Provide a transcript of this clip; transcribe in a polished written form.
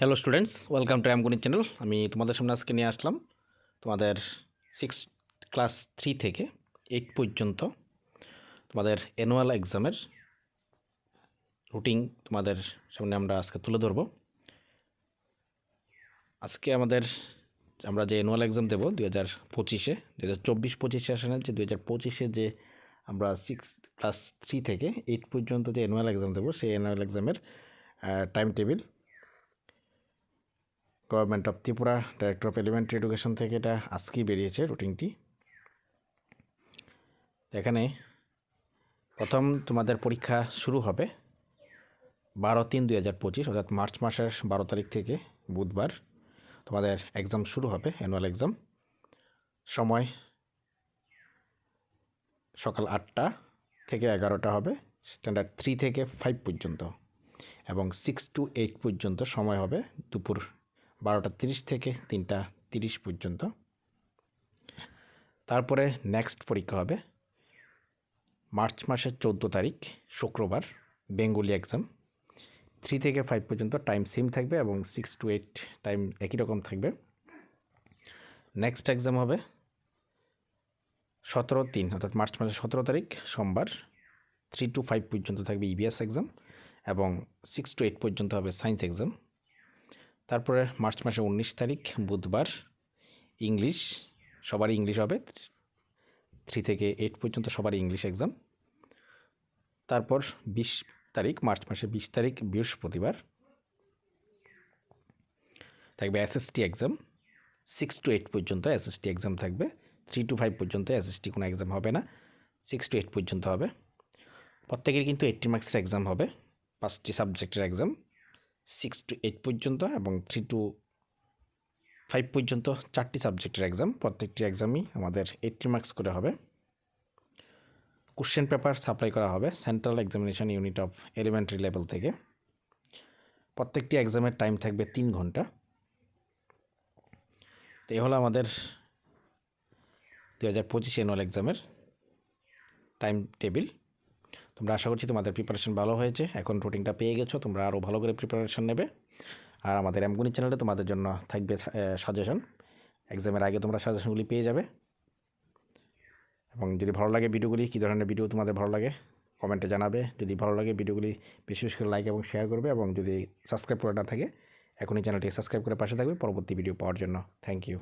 Hello students, welcome to আমগণিত channel. আমি তোমাদের সামনে আজকে নিয়ে আসলাম তোমাদের ক্লাস 3 থেকে 8 পর্যন্ত তোমাদের অ্যানুয়াল এক্সামের রুটিন তোমাদের সামনে আমরা আজকে তুলে ধরব। আজকে আমরা যে অ্যানুয়াল এক্সাম দেবো 2025-এ 2024-25 সেশনের যে 2025-এ যে আমরা ক্লাস 3 থেকে 8 পর্যন্ত যে অ্যানুয়াল এক্সাম দেবো সেই অ্যানুয়াল এক্সামের time table government of Tripura director of elementary education থেকে এটা আজকেই বেরিয়েছে রুটিনটি। এখানে প্রথম তোমাদের পরীক্ষা শুরু হবে 12/3/2025 অর্থাৎ মার্চ মাসের 12 তারিখ থেকে বুধবার তোমাদের এক্সাম শুরু হবে, অ্যানুয়াল এক্সাম। সময় সকাল 8টা থেকে 11টা হবে, স্ট্যান্ডার্ড 3 থেকে 5 পর্যন্ত, এবং 6 to 8 পর্যন্ত সময় হবে দুপুর 12টা 30 থেকে 3টা 30 পর্যন্ত। তারপরে নেক্সট পরীক্ষা হবে মার্চ মাসের 14 তারিখ শুক্রবার, বেঙ্গলি এক্সাম। 3 থেকে 5 পর্যন্ত টাইম সেম থাকবে এবং 6 to 8 টাইম একই রকম থাকবে। নেক্সট এক্সাম হবে 17/3 অর্থাৎ মার্চ মাসের 17 তারিখ সোমবার, 3 to 5 পর্যন্ত থাকবে ইবিএস এক্সাম এবং 6 to 8 পর্যন্ত হবে সায়েন্স এক্সাম। তারপরে মার্চ মাসের 19 তারিখ বুধবার, ইংলিশ, সবারই ইংলিশ হবে, 3 থেকে 8 পর্যন্ত সবারই ইংলিশ এক্সাম। তারপর 20 তারিখ, মার্চ মাসের 20 তারিখ বৃহস্পতিবার থাকবে এসএসটি এক্সাম। 6 to 8 পর্যন্ত এসএসটি এক্সাম থাকবে, 3 to 5 পর্যন্ত এসএসটি কোনো এক্সাম হবে না, 6 to 8 পর্যন্ত হবে। প্রত্যেকের কিন্তু 80 মার্কসের এক্সাম হবে, 5টি সাবজেক্টের এক্সাম 6 to 8 পর্যন্ত, এবং 3 to 5 পর্যন্ত 4টি সাবজেক্টের এক্সাম। প্রত্যেকটি এক্সামই আমাদের 80 মার্কস করে হবে। কোশ্চেন পেপার সাপ্লাই করা হবে central examination unit of elementary level থেকে। প্রত্যেকটি এক্সামের টাইম থাকবে 3 ঘন্টা। তো এই হলো আমাদের 2025 অ্যানুয়াল এক্সামের টাইম টেবিল। তোমরা আশা করছি তোমাদের প্রিপারেশন ভালো হয়েছে, এখন রুটিনটা পেয়ে গেছো, তোমরা আরও ভালো করে প্রিপারেশন নেবে। আর আমাদের আমগণিত চ্যানেলে তোমাদের জন্য থাকবে সাজেশন, এক্সামের আগে তোমরা সাজেশনগুলি পেয়ে যাবে। এবং যদি ভালো লাগে ভিডিওগুলি, কী ধরনের ভিডিও তোমাদের ভালো লাগে কমেন্টে জানাবে। যদি ভালো লাগে ভিডিওগুলি বিশেষ করে লাইক এবং শেয়ার করবে, এবং যদি সাবস্ক্রাইব করা না থাকে এখনই চ্যানেলটি সাবস্ক্রাইব করে পাশে থাকবে পরবর্তী ভিডিও পাওয়ার জন্য। Thank you.